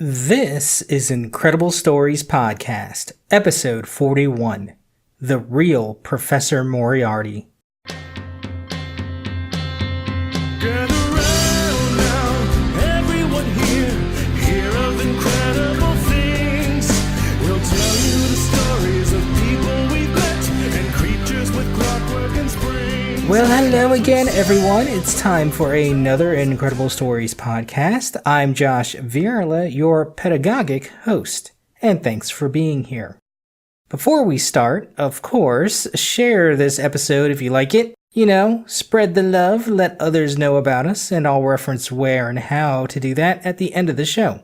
This is Incredible Stories Podcast, Episode 41, The Real Professor Moriarty. Gather round now, everyone hear of incredible things. We'll tell you the stories of people we've met and creatures with clockwork and springs. Well, hello again, everyone. It's time for another Incredible Stories Podcast. I'm Josh Vierla, your pedagogic host, and thanks for being here. Before we start, of course, share this episode if you like it. You know, spread the love, let others know about us, and I'll reference where and how to do that at the end of the show.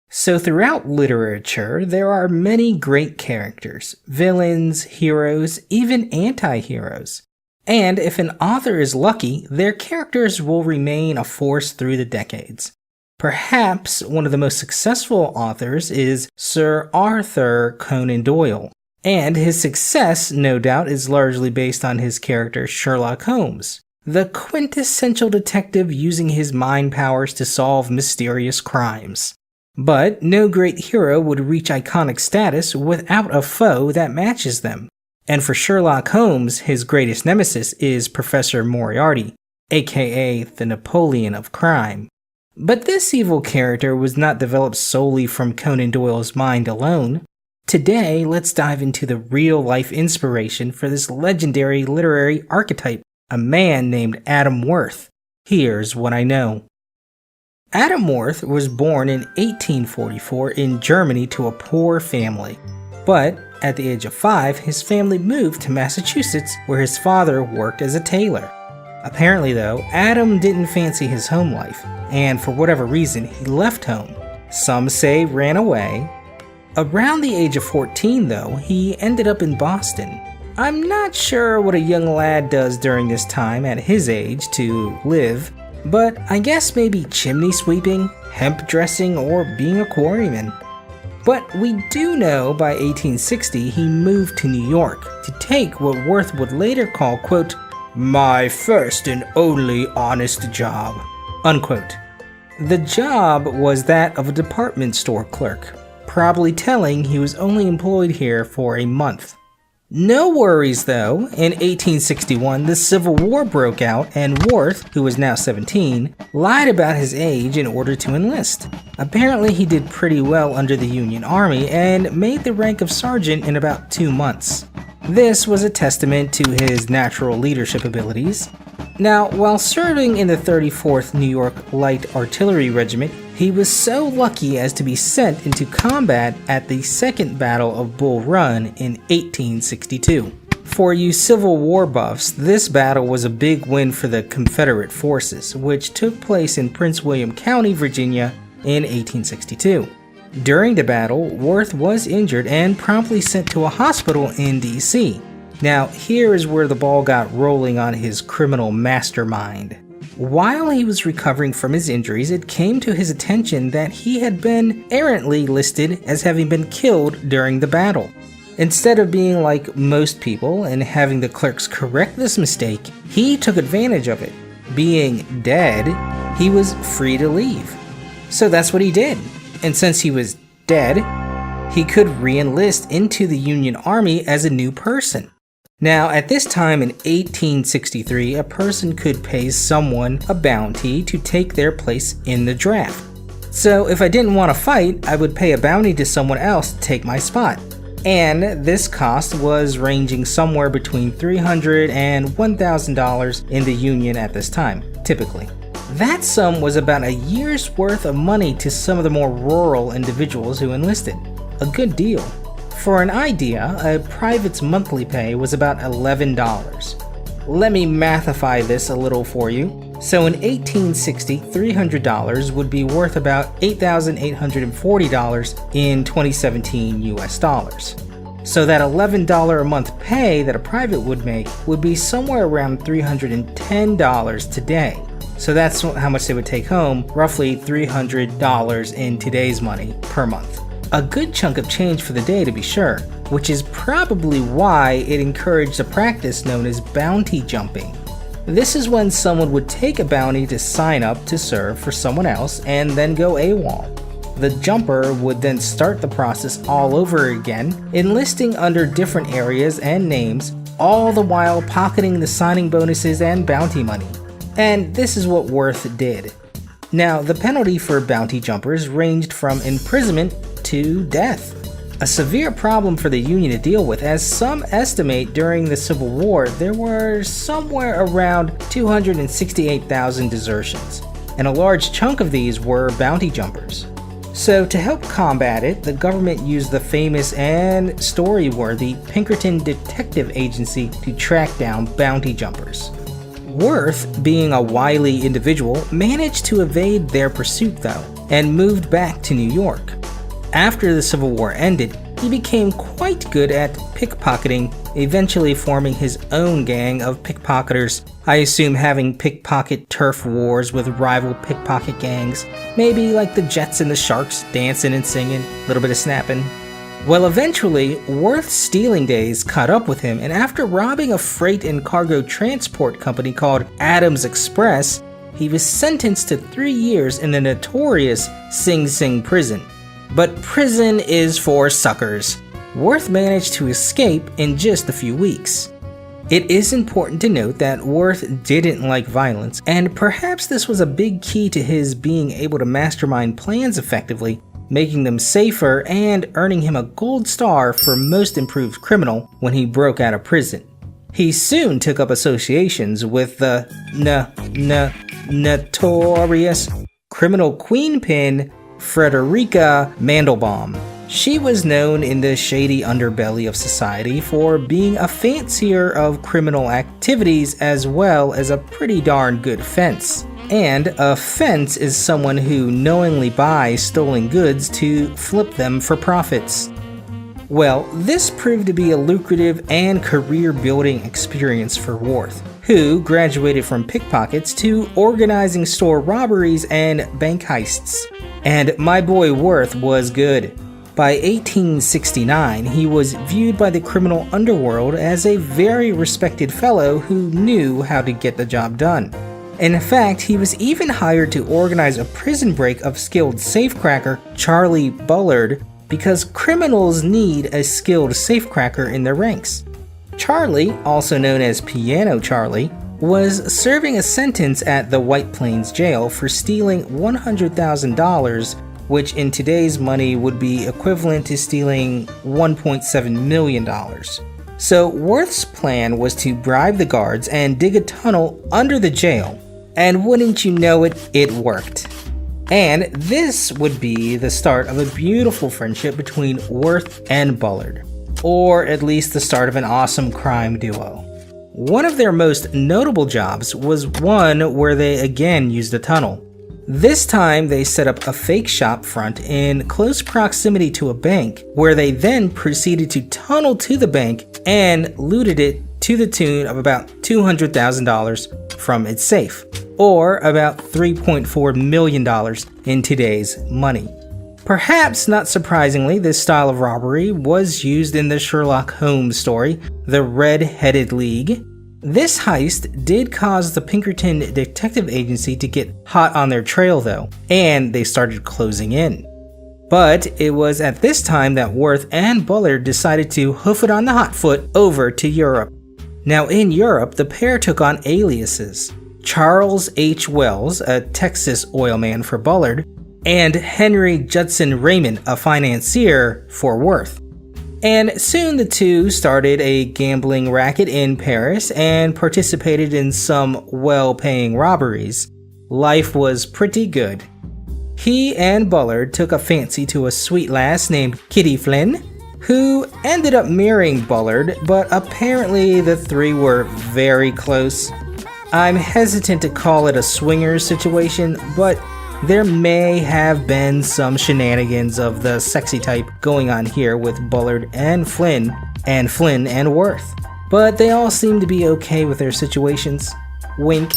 So throughout literature, there are many great characters, villains, heroes, even anti-heroes. And if an author is lucky, their characters will remain a force through the decades. Perhaps one of the most successful authors is Sir Arthur Conan Doyle. And his success, no doubt, is largely based on his character Sherlock Holmes, the quintessential detective using his mind powers to solve mysterious crimes. But no great hero would reach iconic status without a foe that matches them. And for Sherlock Holmes, his greatest nemesis is Professor Moriarty, aka the Napoleon of crime. But this evil character was not developed solely from Conan Doyle's mind alone. Today, let's dive into the real-life inspiration for this legendary literary archetype, a man named Adam Worth. Here's what I know. Adam Worth was born in 1844 in Germany to a poor family. But at the age of 5, his family moved to Massachusetts, where his father worked as a tailor. Apparently, though, Adam didn't fancy his home life, and for whatever reason, he left home. Some say ran away. Around the age of 14, though, he ended up in Boston. I'm not sure what a young lad does during this time at his age to live, but I guess maybe chimney sweeping, hemp dressing, or being a quarryman. But we do know by 1860 he moved to New York to take what Worth would later call, quote, my first and only honest job, unquote. The job was that of a department store clerk, probably telling he was only employed here for a month. No worries though, in 1861 the Civil War broke out and Worth, who was now 17, lied about his age in order to enlist. Apparently he did pretty well under the Union Army and made the rank of sergeant in about 2 months. This was a testament to his natural leadership abilities. Now, while serving in the 34th New York Light Artillery Regiment, he was so lucky as to be sent into combat at the Second Battle of Bull Run in 1862. For you Civil War buffs, this battle was a big win for the Confederate forces, which took place in Prince William County, Virginia in 1862. During the battle, Worth was injured and promptly sent to a hospital in D.C. Now, here is where the ball got rolling on his criminal mastermind. While he was recovering from his injuries, it came to his attention that he had been errantly listed as having been killed during the battle. Instead of being like most people and having the clerks correct this mistake, he took advantage of it. Being dead, he was free to leave. So that's what he did. And since he was dead, he could re-enlist into the Union Army as a new person. Now, at this time in 1863, a person could pay someone a bounty to take their place in the draft. So if I didn't want to fight, I would pay a bounty to someone else to take my spot. And this cost was ranging somewhere between $300 and $1,000 in the Union at this time, typically. That sum was about a year's worth of money to some of the more rural individuals who enlisted. A good deal. For an idea, a private's monthly pay was about $11. Let me mathify this a little for you. So in 1860, $300 would be worth about $8,840 in 2017 US dollars. So that $11 a month pay that a private would make would be somewhere around $310 today. So that's how much they would take home, roughly $300 in today's money per month. A good chunk of change for the day to be sure, which is probably why it encouraged a practice known as bounty jumping. This is when someone would take a bounty to sign up to serve for someone else and then go AWOL. The jumper would then start the process all over again, enlisting under different areas and names, all the while pocketing the signing bonuses and bounty money. And this is what Worth did. Now, the penalty for bounty jumpers ranged from imprisonment to death. A severe problem for the Union to deal with, as some estimate during the Civil War there were somewhere around 268,000 desertions, and a large chunk of these were bounty jumpers. So to help combat it, the government used the famous and story-worthy Pinkerton Detective Agency to track down bounty jumpers. Worth, being a wily individual, managed to evade their pursuit though, and moved back to New York. After the Civil War ended, he became quite good at pickpocketing, eventually forming his own gang of pickpocketers. I assume having pickpocket turf wars with rival pickpocket gangs, maybe like the Jets and the Sharks, dancing and singing, a little bit of snapping. Well, eventually, Worth's stealing days caught up with him, and after robbing a freight and cargo transport company called Adams Express, he was sentenced to 3 years in the notorious Sing Sing prison. But prison is for suckers. Worth managed to escape in just a few weeks. It is important to note that Worth didn't like violence, and perhaps this was a big key to his being able to mastermind plans effectively, making them safer and earning him a gold star for most improved criminal when he broke out of prison. He soon took up associations with the notorious criminal queenpin Frederica Mandelbaum. She was known in the shady underbelly of society for being a fancier of criminal activities as well as a pretty darn good fence. And a fence is someone who knowingly buys stolen goods to flip them for profits. Well, this proved to be a lucrative and career-building experience for Worth, who graduated from pickpockets to organizing store robberies and bank heists. And my boy Worth was good. By 1869, he was viewed by the criminal underworld as a very respected fellow who knew how to get the job done. In fact, he was even hired to organize a prison break of skilled safecracker Charlie Bullard, because criminals need a skilled safecracker in their ranks. Charlie, also known as Piano Charlie, was serving a sentence at the White Plains jail for stealing $100,000, which in today's money would be equivalent to stealing $1.7 million. So Worth's plan was to bribe the guards and dig a tunnel under the jail. And wouldn't you know it, it worked. And this would be the start of a beautiful friendship between Worth and Bullard, or at least the start of an awesome crime duo. One of their most notable jobs was one where they again used a tunnel. This time they set up a fake shop front in close proximity to a bank, where they then proceeded to tunnel to the bank and looted it to the tune of about $200,000 from its safe, or about $3.4 million in today's money. Perhaps not surprisingly, this style of robbery was used in the Sherlock Holmes story, The Red-Headed League. This heist did cause the Pinkerton Detective Agency to get hot on their trail though, and they started closing in. But it was at this time that Worth and Bullard decided to hoof it on the hot foot over to Europe. Now in Europe, the pair took on aliases. Charles H. Wells, a Texas oil man for Bullard, and Henry Judson Raymond, a financier for Worth. And soon the two started a gambling racket in Paris and participated in some well-paying robberies. Life was pretty good. He and Bullard took a fancy to a sweet lass named Kitty Flynn, who ended up marrying Bullard, but apparently the three were very close. I'm hesitant to call it a swingers situation, but there may have been some shenanigans of the sexy type going on here with Bullard and Flynn and Worth. But they all seem to be okay with their situations. Wink.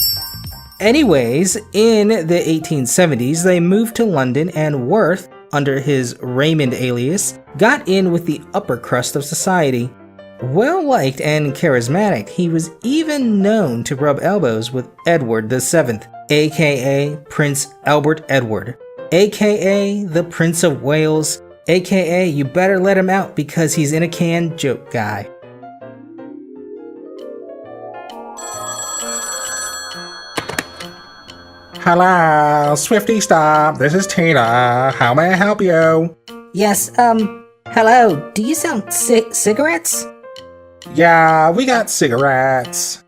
Anyways, in the 1870s, they moved to London, and Worth, under his Raymond alias, got in with the upper crust of society. Well-liked and charismatic, he was even known to rub elbows with Edward VII, aka Prince Albert Edward, aka the Prince of Wales, aka you better let him out because he's in a can joke guy. Hello, Swifty Stop. This is Tina. How may I help you? Yes, hello, do you sell cigarettes? Yeah, we got cigarettes.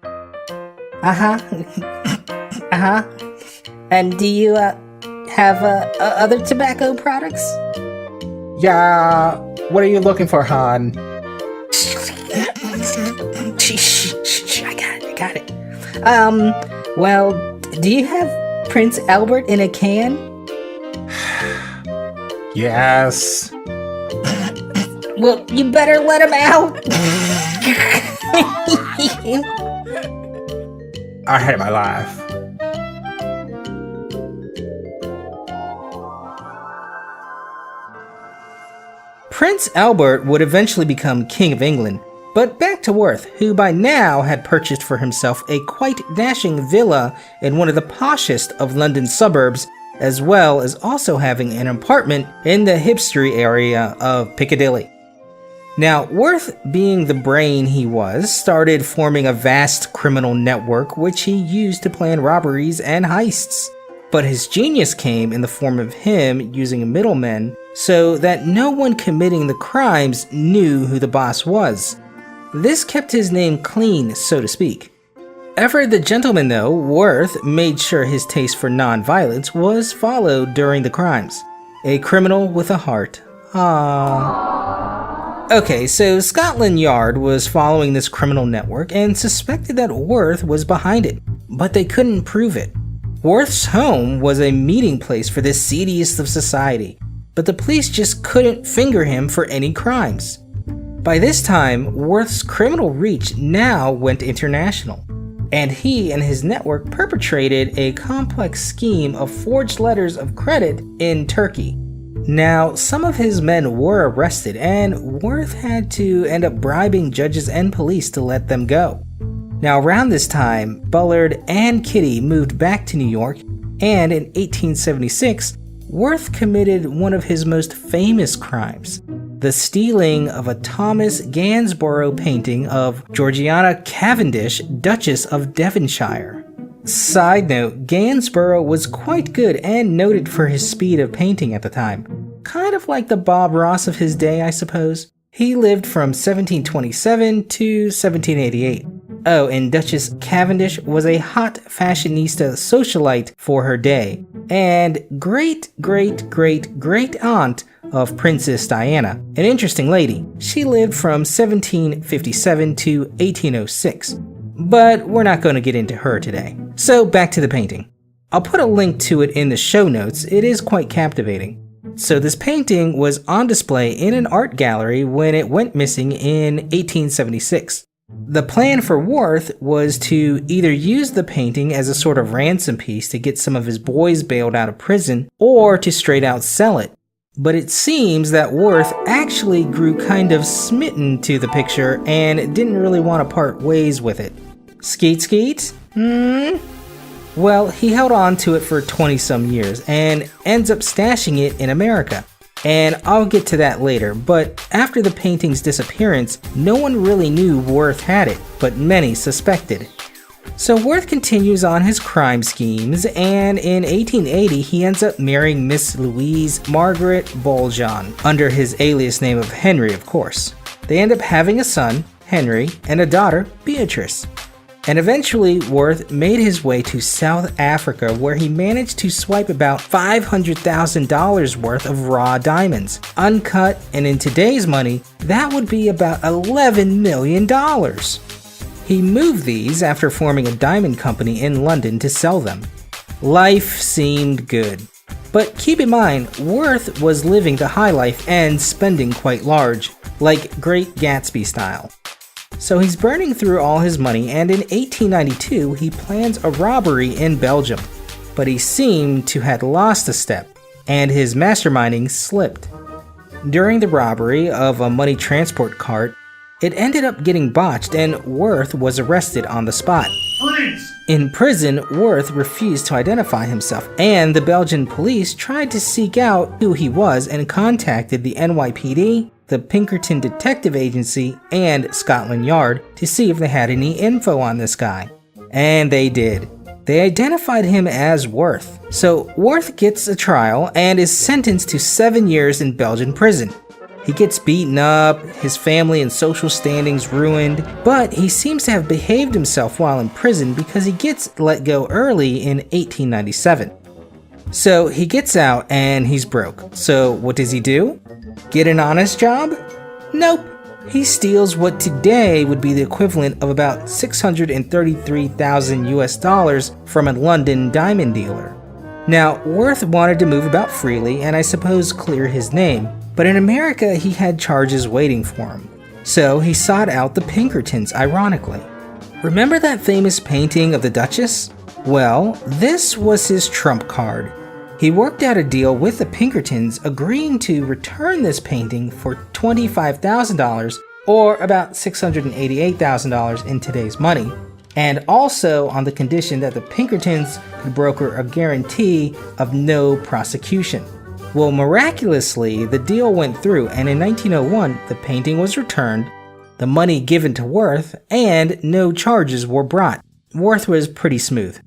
Uh-huh. Uh-huh. And do you, have, other tobacco products? Yeah, what are you looking for, hon? Shh, I got it. Well, do you have Prince Albert in a can? Yes. Well, you better let him out. I hate my life. Prince Albert would eventually become King of England, but back to Worth, who by now had purchased for himself a quite dashing villa in one of the poshest of London's suburbs, as well as also having an apartment in the hipstery area of Piccadilly. Now, Worth, being the brain he was, started forming a vast criminal network which he used to plan robberies and heists. But his genius came in the form of him using middlemen so that no one committing the crimes knew who the boss was. This kept his name clean, so to speak. Ever the gentleman though, Worth made sure his taste for non-violence was followed during the crimes. A criminal with a heart. Aww. Okay, so Scotland Yard was following this criminal network and suspected that Worth was behind it, but they couldn't prove it. Worth's home was a meeting place for the seediest of society, but the police just couldn't finger him for any crimes. By this time, Worth's criminal reach now went international, and he and his network perpetrated a complex scheme of forged letters of credit in Turkey. Now, some of his men were arrested, and Worth had to end up bribing judges and police to let them go. Now, around this time, Bullard and Kitty moved back to New York, and in 1876, Worth committed one of his most famous crimes, the stealing of a Thomas Gainsborough painting of Georgiana Cavendish, Duchess of Devonshire. Side note, Gainsborough was quite good and noted for his speed of painting at the time. Kind of like the Bob Ross of his day, I suppose. He lived from 1727 to 1788. Oh, and Duchess Cavendish was a hot fashionista socialite for her day, and great aunt of Princess Diana, an interesting lady. She lived from 1757 to 1806, but we're not going to get into her today. So back to the painting. I'll put a link to it in the show notes. It is quite captivating. So this painting was on display in an art gallery when it went missing in 1876. The plan for Worth was to either use the painting as a sort of ransom piece to get some of his boys bailed out of prison, or to straight out sell it. But it seems that Worth actually grew kind of smitten to the picture and didn't really want to part ways with it. Skeet? Well, he held on to it for 20-some years and ends up stashing it in America. And I'll get to that later, but after the painting's disappearance, no one really knew Worth had it, but many suspected. So Worth continues on his crime schemes, and in 1880 he ends up marrying Miss Louise Margaret Boljon, under his alias name of Henry, of course. They end up having a son, Henry, and a daughter, Beatrice. And eventually, Worth made his way to South Africa, where he managed to swipe about $500,000 worth of raw diamonds, uncut, and in today's money, that would be about $11 million. He moved these after forming a diamond company in London to sell them. Life seemed good. But keep in mind, Worth was living the high life and spending quite large, like Great Gatsby style. So he's burning through all his money, and in 1892 he plans a robbery in Belgium. But he seemed to have lost a step, and his masterminding slipped. During the robbery of a money transport cart, It ended up getting botched and Worth was arrested on the spot. Freeze! In prison, Worth refused to identify himself, and the Belgian police tried to seek out who he was and contacted the NYPD, the Pinkerton Detective Agency, and Scotland Yard to see if they had any info on this guy. And they did. They identified him as Worth. So Worth gets a trial and is sentenced to 7 years in Belgian prison. He gets beaten up, his family and social standings ruined, but he seems to have behaved himself while in prison because he gets let go early in 1897. So he gets out and he's broke. So what does he do? Get an honest job? Nope. He steals what today would be the equivalent of about $633,000 US from a London diamond dealer. Now, Worth wanted to move about freely and I suppose clear his name, but in America he had charges waiting for him. So he sought out the Pinkertons, ironically. Remember that famous painting of the Duchess? Well, this was his trump card. He worked out a deal with the Pinkertons, agreeing to return this painting for $25,000, or about $688,000 in today's money, and also on the condition that the Pinkertons could broker a guarantee of no prosecution. Well, miraculously, the deal went through, and in 1901, the painting was returned, the money given to Worth, and no charges were brought. Worth was pretty smooth.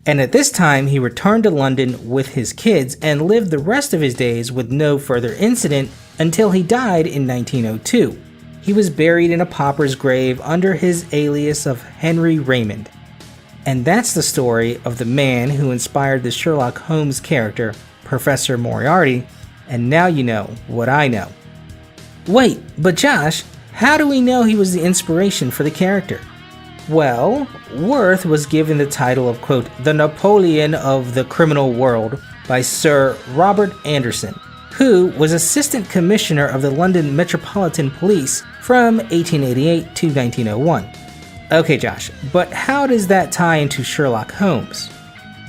And at this time, he returned to London with his kids and lived the rest of his days with no further incident until he died in 1902. He was buried in a pauper's grave under his alias of Henry Raymond. And that's the story of the man who inspired the Sherlock Holmes character, Professor Moriarty, and now you know what I know. Wait, but Josh, how do we know he was the inspiration for the character? Well, Worth was given the title of, quote, the Napoleon of the criminal world by Sir Robert Anderson, who was Assistant Commissioner of the London Metropolitan Police from 1888 to 1901. Okay, Josh, but how does that tie into Sherlock Holmes?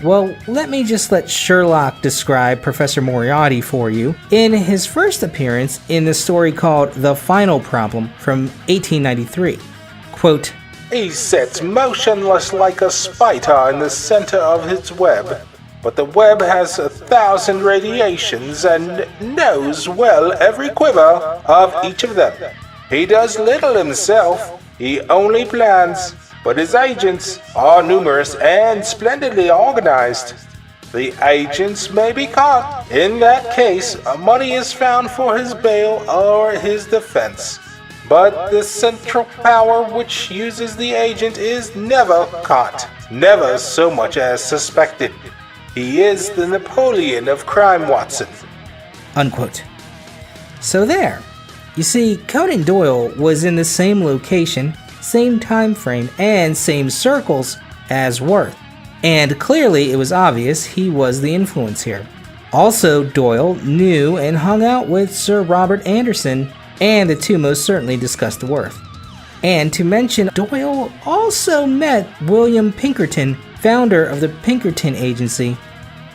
Well, let Sherlock describe Professor Moriarty for you in his first appearance in the story called The Final Problem from 1893. Quote, He sits motionless like a spider in the center of his web, but the web has 1,000 radiations and knows well every quiver of each of them. He does little himself, he only plans, but his agents are numerous and splendidly organized. The agents may be caught. In that case, money is found for his bail or his defense. But the central power which uses the agent is never caught, never so much as suspected. He is the Napoleon of crime, Watson. Unquote. So there. You see, Conan Doyle was in the same location, same time frame, and same circles as Worth. And clearly it was obvious he was the influence here. Also, Doyle knew and hung out with Sir Robert Anderson, and the two most certainly discussed Worth. And to mention, Doyle also met William Pinkerton, founder of the Pinkerton Agency.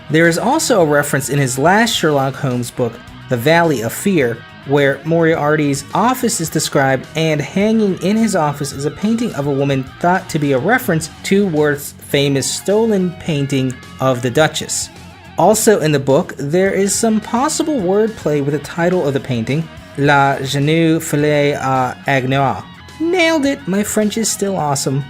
There is also a reference in his last Sherlock Holmes book, The Valley of Fear, where Moriarty's office is described, and hanging in his office is a painting of a woman thought to be a reference to Worth's famous stolen painting of the Duchess. Also in the book, there is some possible wordplay with the title of the painting, La Jeune Fille à Agneau. Nailed it, my French is still awesome.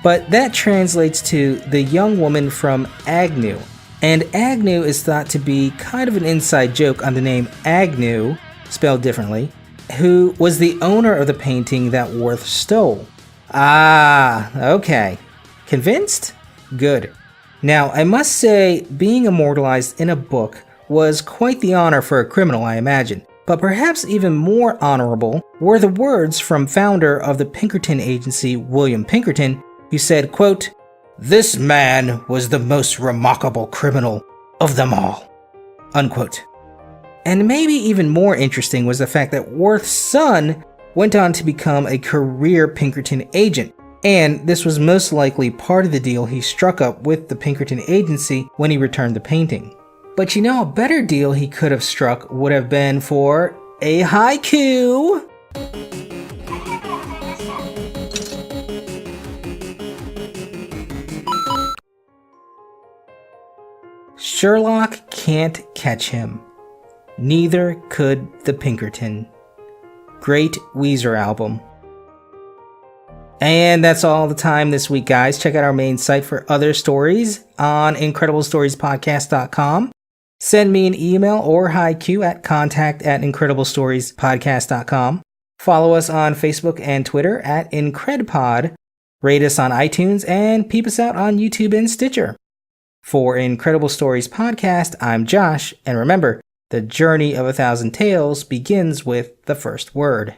But that translates to the young woman from Agnew. And Agnew is thought to be kind of an inside joke on the name Agnew, spelled differently, who was the owner of the painting that Worth stole. Ah, okay. Convinced? Good. Now, I must say, being immortalized in a book was quite the honor for a criminal, I imagine. But perhaps even more honorable were the words from founder of the Pinkerton Agency, William Pinkerton, who said, quote, "This man was the most remarkable criminal of them all," unquote. And maybe even more interesting was the fact that Worth's son went on to become a career Pinkerton agent, and this was most likely part of the deal he struck up with the Pinkerton Agency when he returned the painting. But you know, a better deal he could have struck would have been for a haiku. Sherlock can't catch him. Neither could the Pinkerton. Great Weezer album. And that's all the time this week, guys. Check out our main site for other stories on IncredibleStoriesPodcast.com. Send me an email or haiku at contact@IncredibleStoriesPodcast.com. Follow us on Facebook and Twitter at IncredPod. Rate us on iTunes and peep us out on YouTube and Stitcher. For Incredible Stories Podcast, I'm Josh, and remember, the journey of 1,000 tales begins with the first word.